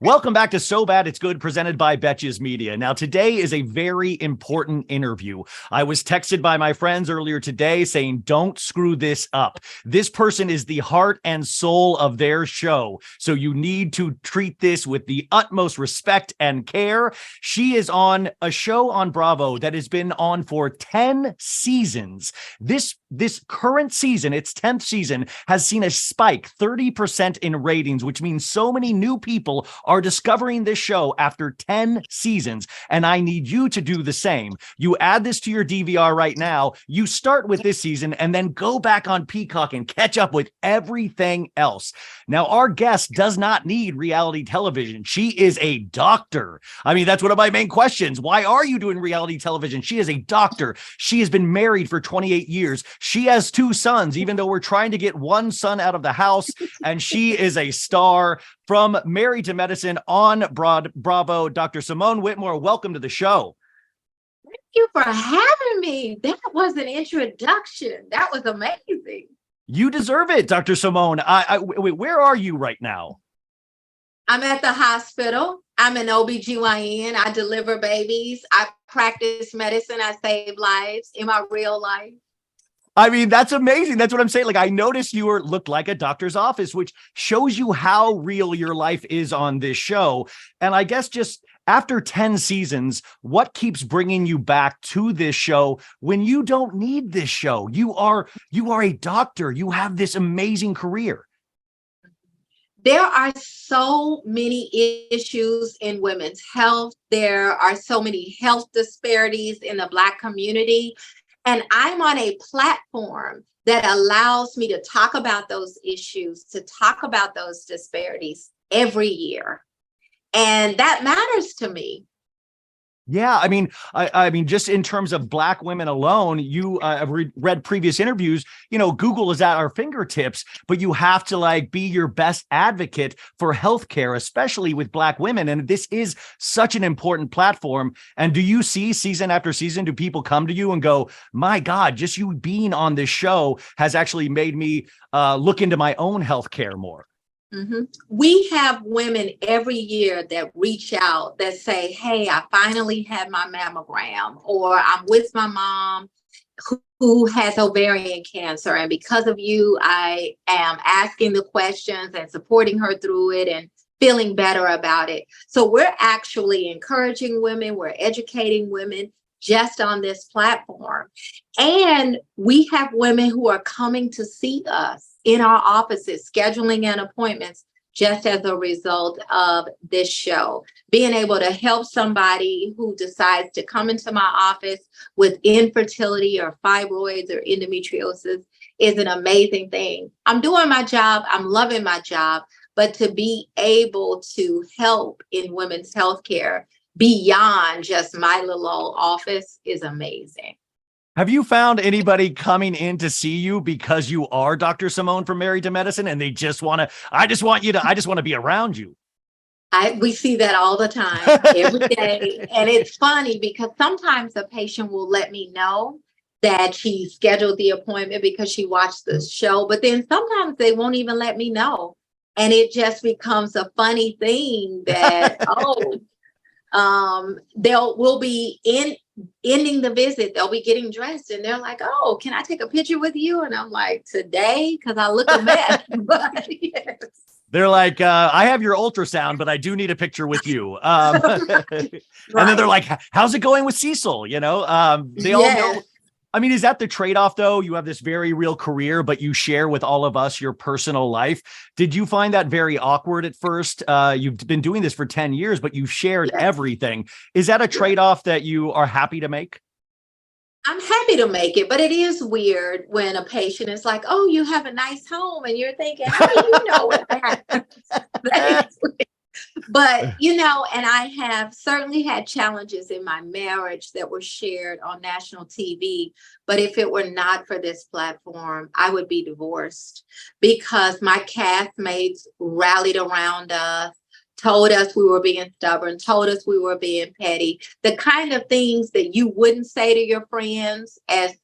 Welcome back to So Bad It's Good, presented by Betches Media. Now, today is a very important interview. I was texted by my friends earlier today saying, don't screw this up. This person is the heart and soul of their show, so you need to treat this with the utmost respect and care. She is on a show on Bravo that has been on for 10 seasons. This current season, its 10th season, has seen a spike 30% in ratings, which means so many new people are discovering this show after 10 seasons, and I need you to do the same. You add this to your DVR right now, you start with this season, and then go back on Peacock and catch up with everything else. Now, our guest does not need reality television. She is a doctor. I mean, that's one of my main questions. Why are you doing reality television? She is a doctor. She has been married for 28 years. She has 2 sons, even though we're trying to get one son out of the house, and she is a star. From Married to Medicine on Bravo, Dr. Simone Whitmore, welcome to the show. Thank you for having me. That was an introduction. That was amazing. You deserve it, Dr. Simone. Wait, where are you right now? I'm at the hospital. I'm an OBGYN. I deliver babies. I practice medicine. I save lives in my real life. I mean, that's amazing. That's what I'm saying. Like, I noticed you looked like a doctor's office, which shows you how real your life is on this show. And I guess just after 10 seasons, what keeps bringing you back to this show when you don't need this show? You are a doctor. You have this amazing career. There are so many issues in women's health. There are so many health disparities in the Black community. And I'm on a platform that allows me to talk about those issues, to talk about those disparities every year. And that matters to me. Yeah, I mean, just in terms of Black women alone, you have read previous interviews. You know, Google is at our fingertips, but you have to be your best advocate for healthcare, especially with Black women. And this is such an important platform. And do you see season after season, do people come to you and go, my God, just you being on this show has actually made me look into my own healthcare more? Mm-hmm. We have women every year that reach out that say, hey, I finally had my mammogram, or I'm with my mom who has ovarian cancer. And because of you, I am asking the questions and supporting her through it and feeling better about it. So we're actually encouraging women. We're educating women just on this platform. And we have women who are coming to see us in our offices, scheduling an appointments just as a result of this show. Being able to help somebody who decides to come into my office with infertility or fibroids or endometriosis is an amazing thing. I'm doing my job. I'm loving my job. But to be able to help in women's healthcare beyond just my little old office is amazing. Have you found anybody coming in to see you because you are Dr. Simone from Married to Medicine and they just want to, I just want to be around you? We see that all the time, every day. And it's funny because sometimes a patient will let me know that she scheduled the appointment because she watched the show, but then sometimes they won't even let me know. And it just becomes a funny thing that, we'll be ending the visit, they'll be getting dressed and they're like, oh, can I take a picture with you? And I'm like, today? Because I look a mess. But yes. They're like, I have your ultrasound, but I do need a picture with you. Right. And then they're like, how's it going with Cecil? You know, they all know. I mean, is that the trade-off, though? You have this very real career, but you share with all of us your personal life. Did you find that very awkward at first? You've been doing this for 10 years, but you've shared everything. Is that a trade-off that you are happy to make? I'm happy to make it, but it is weird when a patient is like, oh, you have a nice home. And you're thinking, how do you know what that is? But, you know, and I have certainly had challenges in my marriage that were shared on national TV. But if it were not for this platform, I would be divorced because my castmates rallied around us, told us we were being stubborn, told us we were being petty, the kind of things that you wouldn't say to your friends as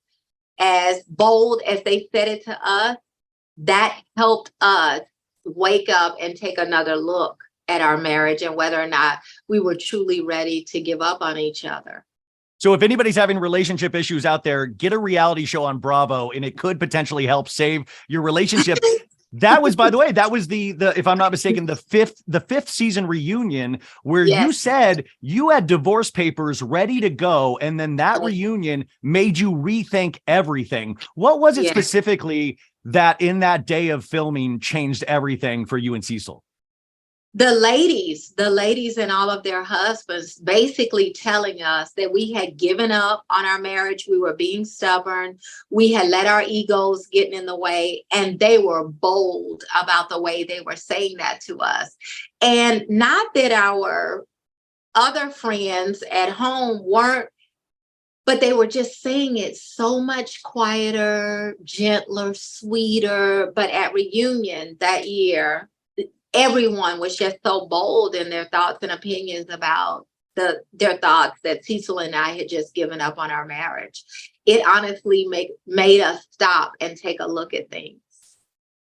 bold as they said it to us. That helped us wake up and take another look at our marriage and whether or not we were truly ready to give up on each other. So if anybody's having relationship issues out there, get a reality show on Bravo, and it could potentially help save your relationship. That was, by the way, that was the if I'm not mistaken, the fifth season reunion where you said you had divorce papers ready to go, and then that reunion made you rethink everything. What was it specifically that in that day of filming changed everything for you and Cecil? The ladies and all of their husbands basically telling us that we had given up on our marriage. We were being stubborn. We had let our egos get in the way, and they were bold about the way they were saying that to us. And not that our other friends at home weren't, but they were just saying it so much quieter, gentler, sweeter. But at reunion that year, everyone was just so bold in their thoughts and opinions about their thoughts that Cecil and I had just given up on our marriage. It honestly made us stop and take a look at things.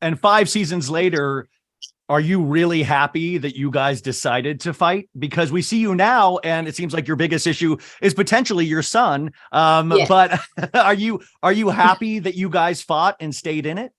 And 5 seasons later, are you really happy that you guys decided to fight? Because we see you now, and it seems like your biggest issue is potentially your son. But are you happy that you guys fought and stayed in it?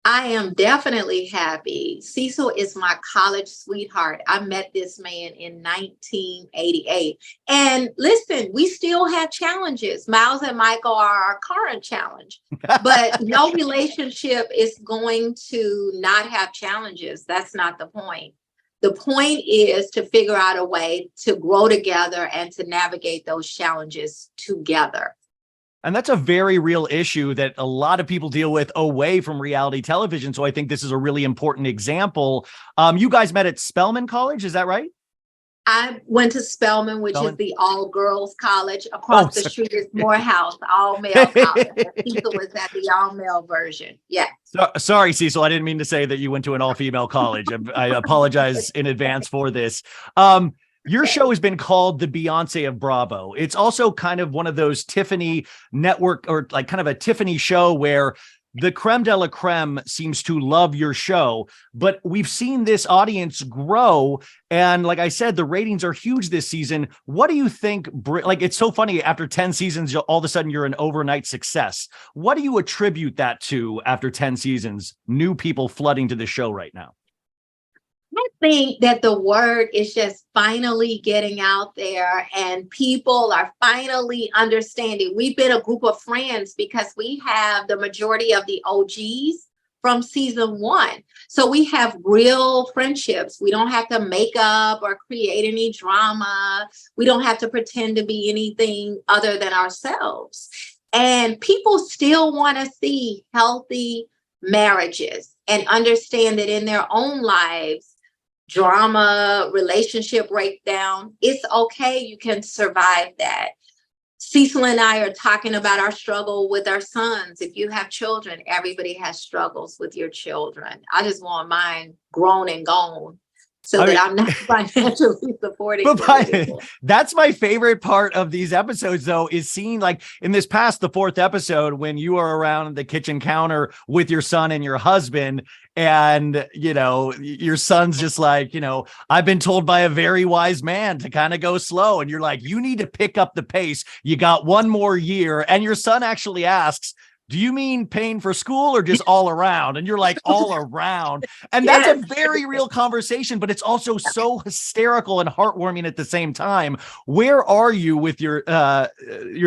I am definitely happy. Cecil is my college sweetheart. I met this man in 1988. And listen, we still have challenges. Miles and Michael are our current challenge. But no relationship is going to not have challenges. That's not the point. The point is to figure out a way to grow together and to navigate those challenges together. And that's a very real issue that a lot of people deal with away from reality television. So I think this is a really important example. You guys met at Spelman College, is that right? I went to Spelman, which is the all-girls college. Across the street is Morehouse, all-male college. Cecil was at the all-male version. Yeah. Sorry, Cecil. I didn't mean to say that you went to an all-female college. I apologize in advance for this. Your show has been called the Beyonce of Bravo. It's also kind of one of those Tiffany network, or like kind of a Tiffany show where the creme de la creme seems to love your show, but we've seen this audience grow. And like I said, the ratings are huge this season. What do you think? Like, it's so funny, after 10 seasons, all of a sudden you're an overnight success. What do you attribute that to after 10 seasons, new people flooding to the show right now? I think that the word is just finally getting out there, and people are finally understanding. We've been a group of friends because we have the majority of the OGs from season 1. So we have real friendships. We don't have to make up or create any drama. We don't have to pretend to be anything other than ourselves. And people still want to see healthy marriages and understand that in their own lives, drama, relationship breakdown, it's okay. You can survive that. Cecil and I are talking about our struggle with our sons. If you have children, everybody has struggles with your children. I just want mine grown and gone, so that I'm not financially supporting them. That's my favorite part of these episodes, though, is seeing, like, in this past, the 4th episode, when you are around the kitchen counter with your son and your husband, and, you know, your son's just like, you know, I've been told by a very wise man to kind of go slow. And you're like, you need to pick up the pace. You got 1 more year. And your son actually asks, do you mean paying for school or just all around? And you're like, all around. And that's a very real conversation, but it's also so hysterical and heartwarming at the same time. Where are you with your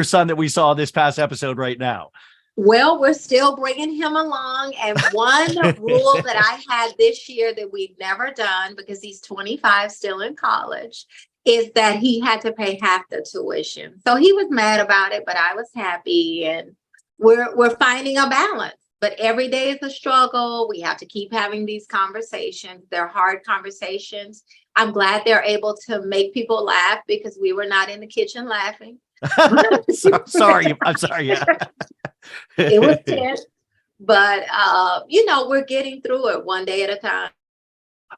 son that we saw this past episode right now? Well, we're still bringing him along. And one rule that I had this year that we've never done, because he's 25, still in college, is that he had to pay half the tuition. So he was mad about it, but I was happy. And we're finding a balance, but every day is a struggle. We have to keep having these conversations. They're hard conversations. I'm glad they're able to make people laugh, because we were not in the kitchen laughing. Sorry. I'm sorry. Yeah. It was tense, but you know, we're getting through it one day at a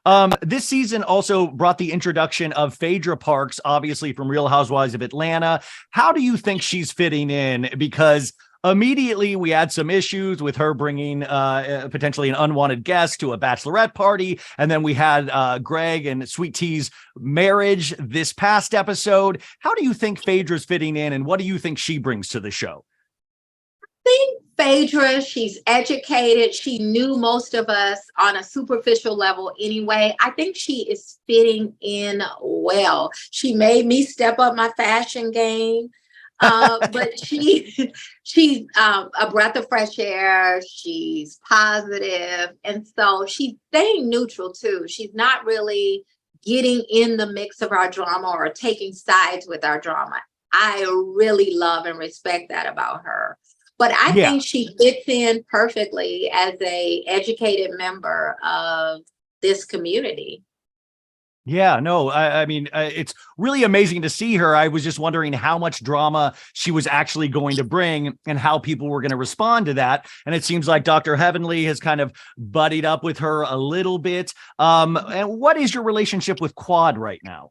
time. This season also brought the introduction of Phadra Parks, obviously from Real Housewives of Atlanta. How do you think she's fitting in? Because Immediately, we had some issues with her bringing potentially an unwanted guest to a bachelorette party. And then we had Greg and Sweet Tea's marriage this past episode. How do you think Phaedra's fitting in, and what do you think she brings to the show? Think Phaedra, she's educated. She knew most of us on a superficial level anyway. I think she is fitting in well. She made me step up my fashion game. But she's a breath of fresh air. She's positive, and so she's staying neutral too. She's not really getting in the mix of our drama or taking sides with our drama. I really love and respect that about her. But I think she fits in perfectly as a educated member of this community. Yeah, no, I mean, it's really amazing to see her. I was just wondering how much drama she was actually going to bring and how people were going to respond to that. And it seems like Dr. Heavenly has kind of buddied up with her a little bit. And what is your relationship with Quad right now?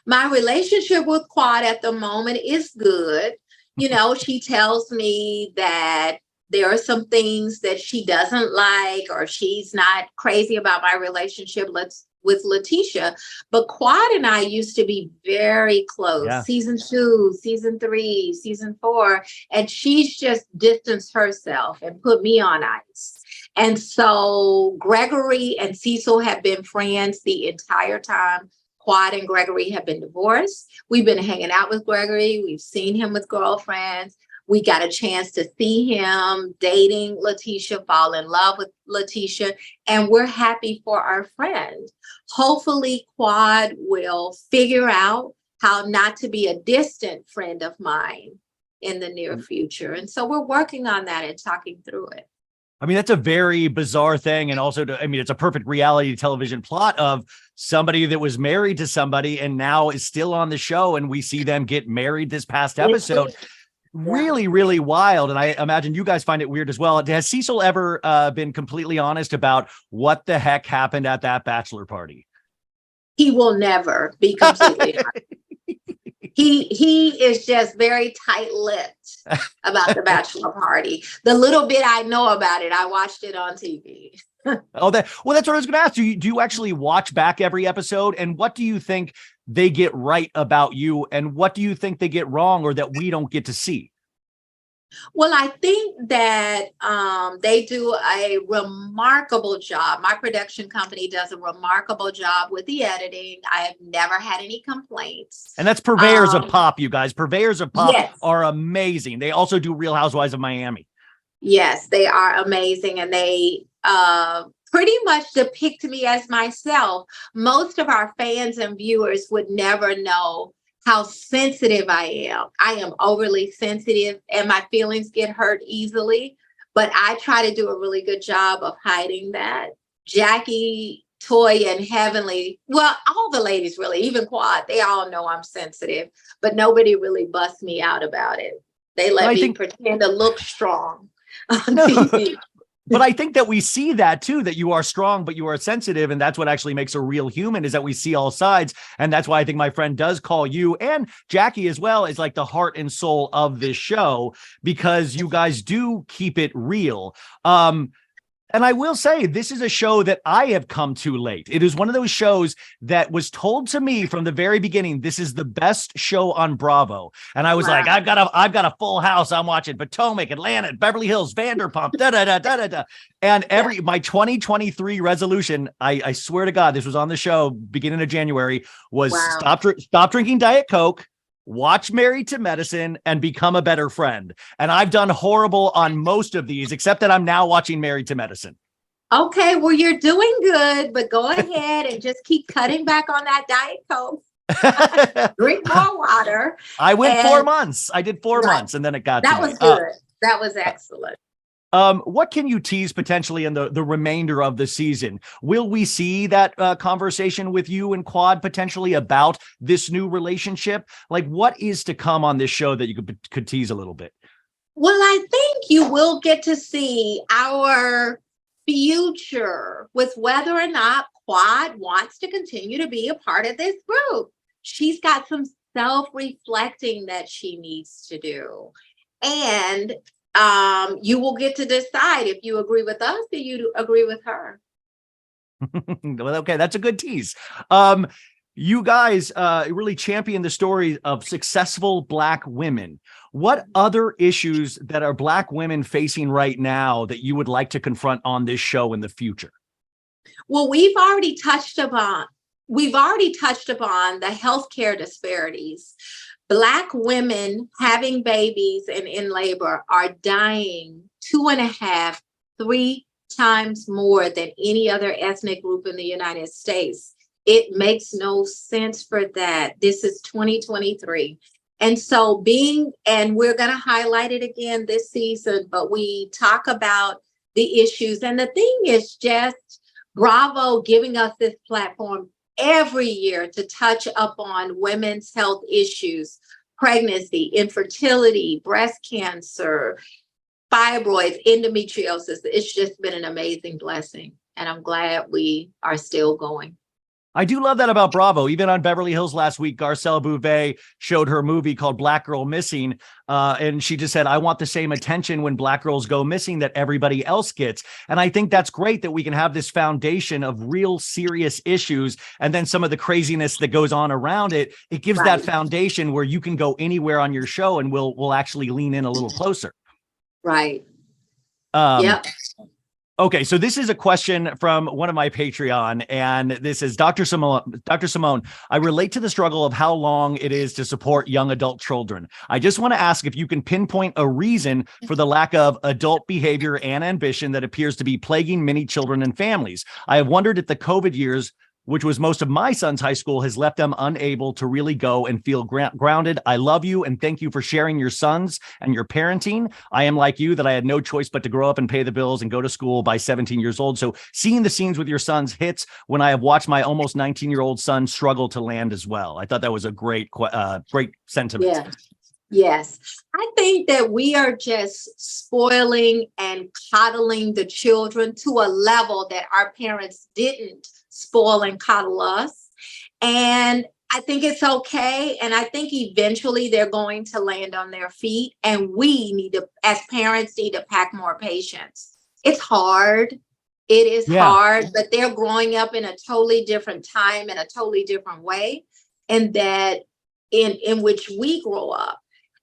My relationship with Quad at the moment is good. You know, she tells me that there are some things that she doesn't like, or she's not crazy about my relationship with Letitia. But Quad and I used to be very close. Yeah. Season 2, season 3, season 4. And she's just distanced herself and put me on ice. And so Gregory and Cecil have been friends the entire time. Quad and Gregory have been divorced. We've been hanging out with Gregory. We've seen him with girlfriends. We got a chance to see him dating Letitia, fall in love with Letitia, and we're happy for our friend. Hopefully, Quad will figure out how not to be a distant friend of mine in the near future. And so we're working on that and talking through it. I mean, that's a very bizarre thing. And also, it's a perfect reality television plot of somebody that was married to somebody and now is still on the show. And we see them get married this past episode. Really, really wild. And I imagine you guys find it weird as well. Has Cecil ever been completely honest about what the heck happened at that bachelor party? He will never be completely honest. He is just very tight-lipped about the bachelor party. The little bit I know about it, I watched it on TV. That's what I was going to ask. Do you actually watch back every episode? And what do you think they get right about you? And what do you think they get wrong or that we don't get to see? Well, I think that they do a remarkable job. My production company does a remarkable job with the editing. I have never had any complaints. And that's Purveyors of Pop, you guys. Purveyors of Pop are amazing. They also do Real Housewives of Miami. Yes, they are amazing. And they pretty much depict me as myself. Most of our fans and viewers would never know how sensitive I am. I am overly sensitive and my feelings get hurt easily, but I try to do a really good job of hiding that. Jackie, Toy, and Heavenly, well, all the ladies really, even Quad, they all know I'm sensitive, but nobody really busts me out about it. They let me pretend to look strong on TV. But I think that we see that too, that you are strong, but you are sensitive. And that's what actually makes a real human, is that we see all sides. And that's why I think my friend does call you and Jackie as well is like the heart and soul of this show, because you guys do keep it real. And I will say, this is a show that I have come to late. It is one of those shows that was told to me from the very beginning, this is the best show on Bravo. And I was like, I've got a full house. I'm watching Potomac, Atlanta, Beverly Hills, Vanderpump, da-da-da-da-da-da. And my 2023 resolution, I swear to God, this was on the show beginning of January, was stop drinking Diet Coke, watch Married to Medicine, and become a better friend. And I've done horrible on most of these, except that I'm now watching Married to Medicine. Okay, well, you're doing good, but go ahead and just keep cutting back on that Diet Coke. Drink more water. I went 4 months. I did 4 months, and then it got that was good. That was excellent. What can you tease potentially in the remainder of the season? Will we see that conversation with you and Quad potentially about this new relationship? Like, what is to come on this show that you could tease a little bit? Well, I think you will get to see our future with whether or not Quad wants to continue to be a part of this group. She's got some self-reflecting that she needs to do. And you will get to decide if you agree with us or you agree with her. Well, okay, that's a good tease. You guys really champion the story of successful Black women. What other issues that are Black women facing right now that you would like to confront on this show in the future? Well, we've already touched upon the healthcare disparities. Black women having babies and in labor are dying 2.5, 3 times more than any other ethnic group in the United States. It makes no sense for that. This is 2023. And so and we're going to highlight it again this season, but we talk about the issues. And the thing is just Bravo giving us this platform every year to touch upon women's health issues, pregnancy, infertility, breast cancer, fibroids, endometriosis. It's just been an amazing blessing. And I'm glad we are still going. I do love that about Bravo. Even on Beverly Hills last week, Garcelle Bouvet showed her movie called Black Girl Missing. And she just said, I want the same attention when Black girls go missing that everybody else gets. And I think that's great that we can have this foundation of real serious issues. And then some of the craziness that goes on around it, it gives that foundation where you can go anywhere on your show and we'll actually lean in a little closer. Right. Yep. Okay, so this is a question from one of my Patreon, and this is Dr. Simone, I relate to the struggle of how long it is to support young adult children. I just want to ask if you can pinpoint a reason for the lack of adult behavior and ambition that appears to be plaguing many children and families. I have wondered if the COVID years, which was most of my son's high school, has left them unable to really go and feel grounded. I love you and thank you for sharing your sons and your parenting. I am like you, that I had no choice but to grow up and pay the bills and go to school by 17 years old. So seeing the scenes with your sons hits when I have watched my almost 19-year-old son struggle to land as well. I thought that was a great sentiment. Yeah. Yes. I think that we are just spoiling and coddling the children to a level that our parents didn't spoil and coddle us. And I think it's okay. And I think eventually they're going to land on their feet. And we need to, as parents, need to pack more patience. It's hard. It is hard, but they're growing up in a totally different time, in a totally different way, and that in which we grow up.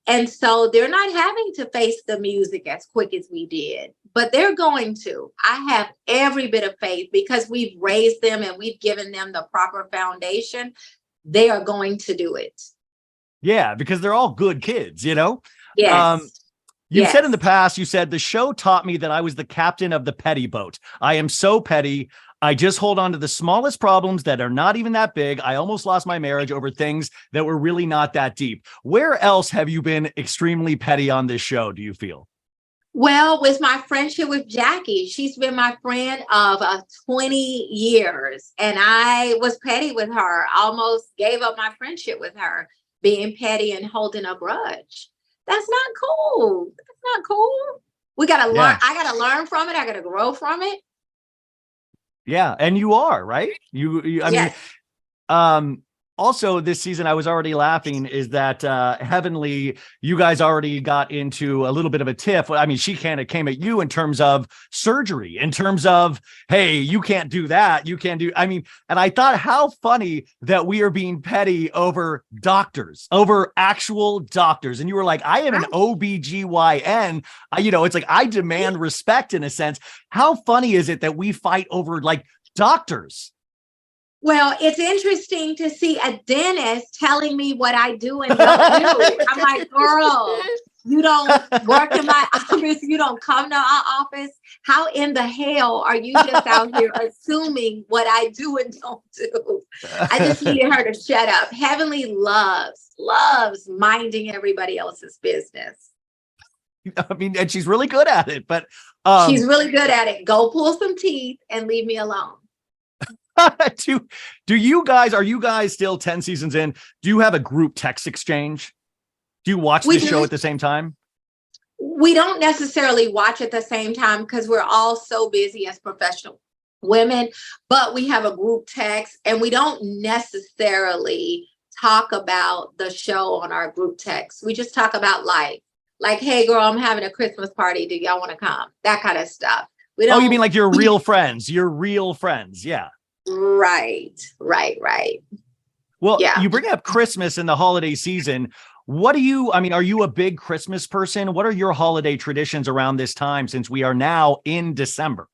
And so they're not having to face the music as quick as we did, but they're going to. I have every bit of faith because we've raised them and we've given them the proper foundation. They are going to do it. Yeah, because they're all good kids, you know? Yes. You said in the past, you said the show taught me that I was the captain of the petty boat. I am so petty. I just hold on to the smallest problems that are not even that big. I almost lost my marriage over things that were really not that deep. Where else have you been extremely petty on this show, do you feel? Well, with my friendship with Jackie, she's been my friend of 20 years. And I was petty with her, almost gave up my friendship with her, being petty and holding a grudge. That's not cool. That's not cool. We got to learn. I got to learn from it. I got to grow from it. Yeah. And you are, right? I mean, also this season, I was already laughing is that Heavenly, you guys already got into a little bit of a tiff. I mean, she kind of came at you in terms of surgery, in terms of, hey, you can't do that. You can't do, I mean, and I thought how funny that we are being petty over doctors, over actual doctors. And you were like, I am an OBGYN. It's like, I demand respect in a sense. How funny is it that we fight over like doctors? Well, it's interesting to see a dentist telling me what I do and don't do. I'm like, girl, you don't work in my office. You don't come to our office. How in the hell are you just out here assuming what I do and don't do? I just needed her to shut up. Heavenly loves minding everybody else's business. I mean, and she's really good at it, but she's really good at it. Go pull some teeth and leave me alone. Are you guys still 10 seasons in? Do you have a group text exchange? Do you watch this show at the same time? We don't necessarily watch at the same time because we're all so busy as professional women, but we have a group text and we don't necessarily talk about the show on our group text. We just talk about life. Like, hey, girl, I'm having a Christmas party. Do y'all want to come? That kind of stuff. We Oh, you don't. mean like your real friends? Your real friends. Yeah. Right. Well, Yeah. you bring up Christmas and the holiday season. What do you, I mean, are you a big Christmas person? What are your holiday traditions around this time since we are now in December?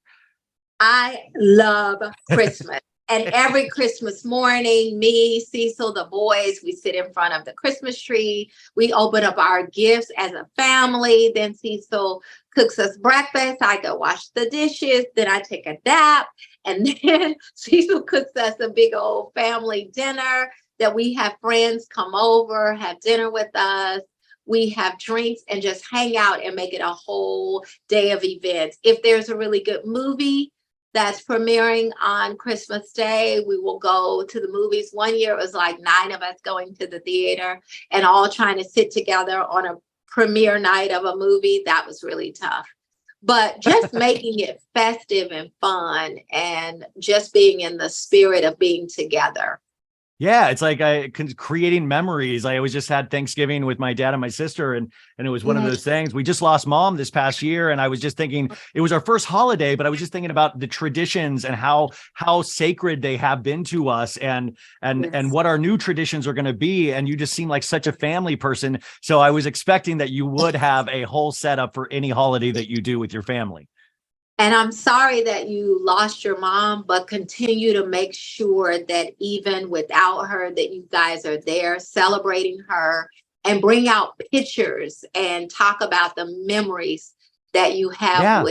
I love Christmas. And every Christmas morning, me, Cecil, the boys, we sit in front of the Christmas tree. We open up our gifts as a family. Then Cecil cooks us breakfast. I go wash the dishes. Then I take a nap. And then Cecil cooks us a big old family dinner that we have friends come over, have dinner with us. We have drinks and just hang out and make it a whole day of events. If there's a really good movie that's premiering on Christmas Day, we will go to the movies. One year it was like 9 of us going to the theater and all trying to sit together on a premiere night of a movie. That was really tough. But just making it festive and fun and just being in the spirit of being together. Yeah, it's like creating memories. I was just had Thanksgiving with my dad and my sister, and it was one of those things. We just lost mom this past year, and I was just thinking it was our first holiday, but I was just thinking about the traditions and how sacred they have been to us, and what our new traditions are going to be. And you just seem like such a family person, so I was expecting that you would have a whole setup for any holiday that you do with your family. And I'm sorry that you lost your mom, but continue to make sure that even without her, that you guys are there celebrating her and bring out pictures and talk about the memories that you have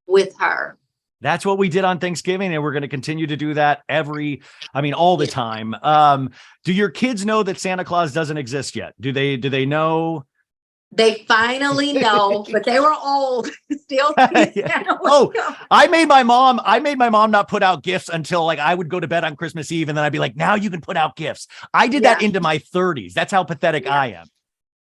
with her. That's what we did on Thanksgiving, and we're going to continue to do that all the time. Do your kids know that Santa Claus doesn't exist yet? Do they know? They finally know, but they were old. Still, I made my mom not put out gifts until like I would go to bed on Christmas Eve, and then I'd be like, now you can put out gifts. I did that into my 30s. That's how pathetic I am.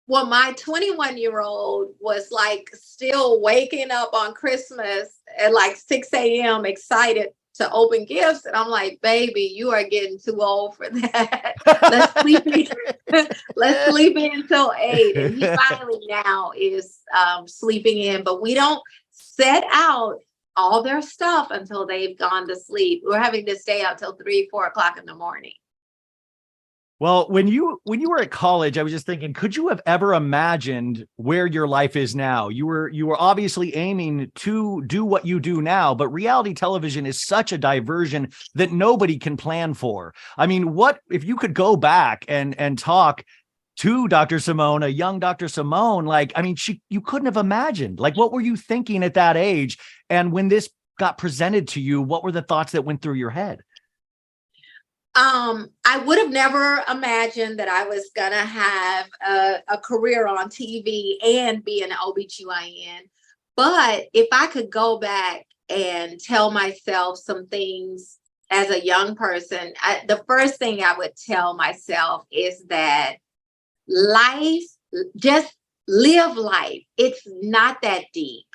Well, my 21-year-old was like still waking up on Christmas at like 6 a.m. excited to open gifts. And I'm like, baby, you are getting too old for that. Let's sleep in until 8. And he finally now is sleeping in, but we don't set out all their stuff until they've gone to sleep. We're having to stay out till 3, 4 o'clock in the morning. Well, when you were at college, I was just thinking, could you have ever imagined where your life is now? You were obviously aiming to do what you do now, but reality television is such a diversion that nobody can plan for. I mean, what if you could go back and talk to Dr. Simone, a young Dr. Simone? Like, I mean, you couldn't have imagined. Like, what were you thinking at that age? And when this got presented to you, what were the thoughts that went through your head? I would have never imagined that I was going to have a career on TV and be an OBGYN. But if I could go back and tell myself some things as a young person, the first thing I would tell myself is that life, just live life. It's not that deep.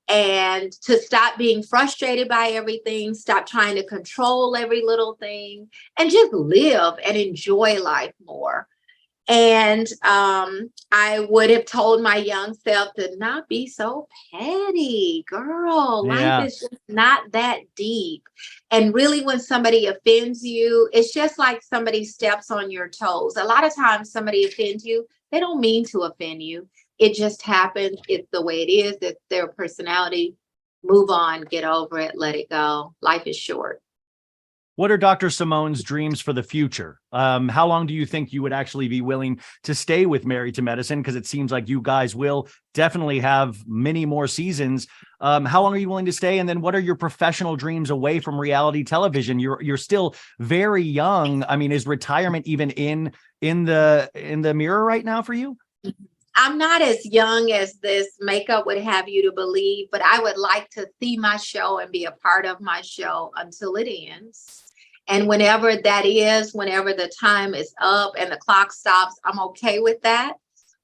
And to stop being frustrated by everything, stop trying to control every little thing, and just live and enjoy life more. And I would have told my young self to not be so petty, girl. Yeah. Life is just not that deep. And really, when somebody offends you, it's just like somebody steps on your toes. A lot of times somebody offends you, they don't mean to offend you. It just happens. It's the way it is. It's their personality. Move on, get over it, let it go. Life is short. What are Dr. Simone's dreams for the future? How long do you think you would actually be willing to stay with Married to Medicine? Because it seems like you guys will definitely have many more seasons. How long are you willing to stay? And then what are your professional dreams away from reality television? You're still very young. I mean, is retirement even in the mirror right now for you? I'm not as young as this makeup would have you to believe, but I would like to see my show and be a part of my show until it ends. And whenever that is, whenever the time is up and the clock stops, I'm okay with that.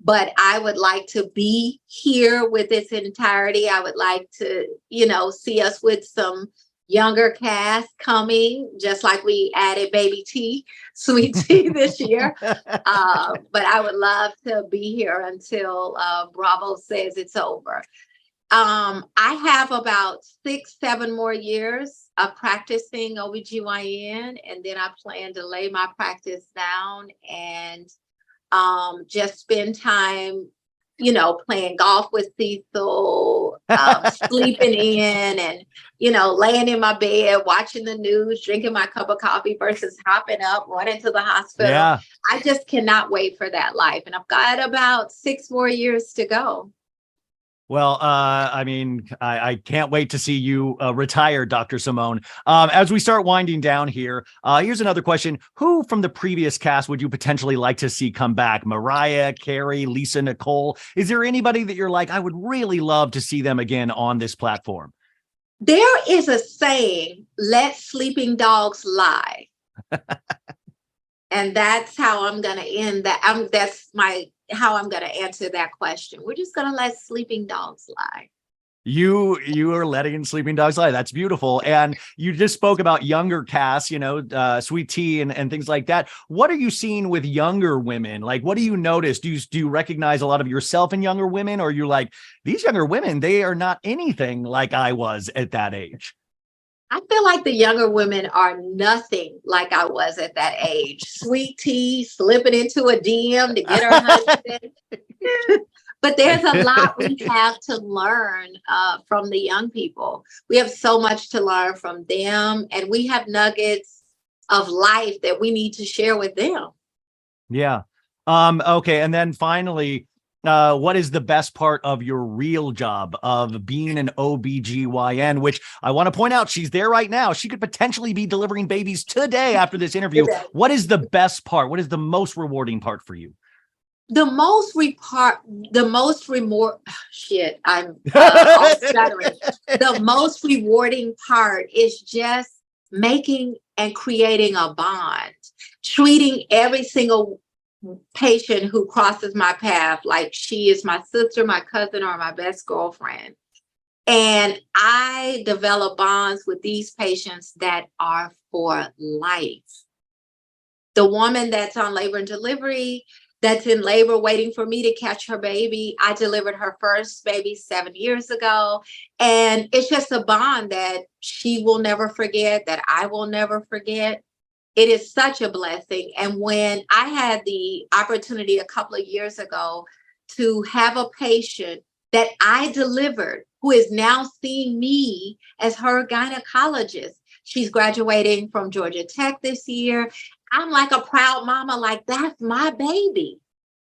But I would like to be here with its entirety. I would like to, see us with some younger cast coming, just like we added baby T, sweet tea this year. But I would love to be here until Bravo says it's over. I have about 6-7 more years of practicing OBGYN, and then I plan to lay my practice down and just spend time, playing golf with Cecil, sleeping in and, laying in my bed, watching the news, drinking my cup of coffee versus hopping up, running to the hospital. Yeah. I just cannot wait for that life. And I've got about 6 more years to go. Well, I mean, I can't wait to see you retire, Dr. Simone. As we start winding down here, here's another question. Who from the previous cast would you potentially like to see come back? Mariah, Carrie, Lisa, Nicole? Is there anybody that you're like, I would really love to see them again on this platform? There is a saying, let sleeping dogs lie. And that's how I'm going to end that. How I'm going to answer that question. We're just going to let sleeping dogs lie. You are letting sleeping dogs lie. That's beautiful. And you just spoke about younger casts, Sweet Tea and things like that. What are you seeing with younger women? Like, what do you notice? Do you recognize a lot of yourself in younger women? Or you're like, these younger women, they are not anything like I was at that age? I feel like the younger women are nothing like I was at that age. Sweet Tea, slipping into a DM to get her husband. But there's a lot we have to learn from the young people. We have so much to learn from them, and we have nuggets of life that we need to share with them. Yeah. Okay. And then finally, what is the best part of your real job of being an OBGYN, which I want to point out, she's there right now. She could potentially be delivering babies today after this interview. What is the best part? What is the most rewarding part for you? The most I'm all stuttering. The most rewarding part is just making and creating a bond, treating every single patient who crosses my path like she is my sister, my cousin, or my best girlfriend. And I develop bonds with these patients that are for life. The woman that's on labor and delivery, that's in labor waiting for me to catch her baby. I delivered her first baby 7 years ago. And it's just a bond that she will never forget, that I will never forget. It is such a blessing. And when I had the opportunity a couple of years ago to have a patient that I delivered, who is now seeing me as her gynecologist, she's graduating from Georgia Tech this year. I'm like a proud mama, like that's my baby.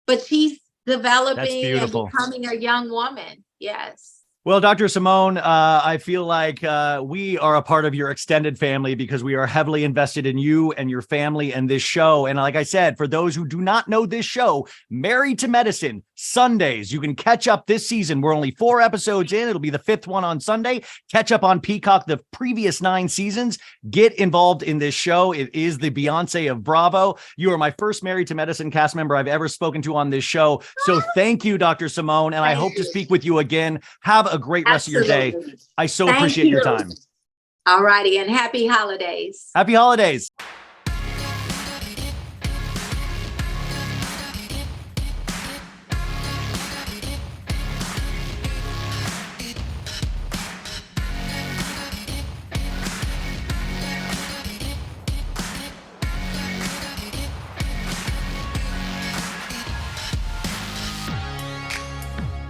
But she's developing and becoming a young woman. Yes. Well, Dr. Simone, I feel like we are a part of your extended family because we are heavily invested in you and your family and this show. And like I said, for those who do not know this show, Married to Medicine, Sundays. You can catch up this season. We're only 4 episodes in. It'll be the 5th one on Sunday. Catch up on Peacock the previous 9 seasons. Get involved in this show. It is the Beyonce of Bravo. You are my first Married to Medicine cast member I've ever spoken to on this show. So thank you, Dr. Simone. And I hope to speak with you again. Have a great rest of your day. I so appreciate your time. All righty. And happy holidays. Happy holidays.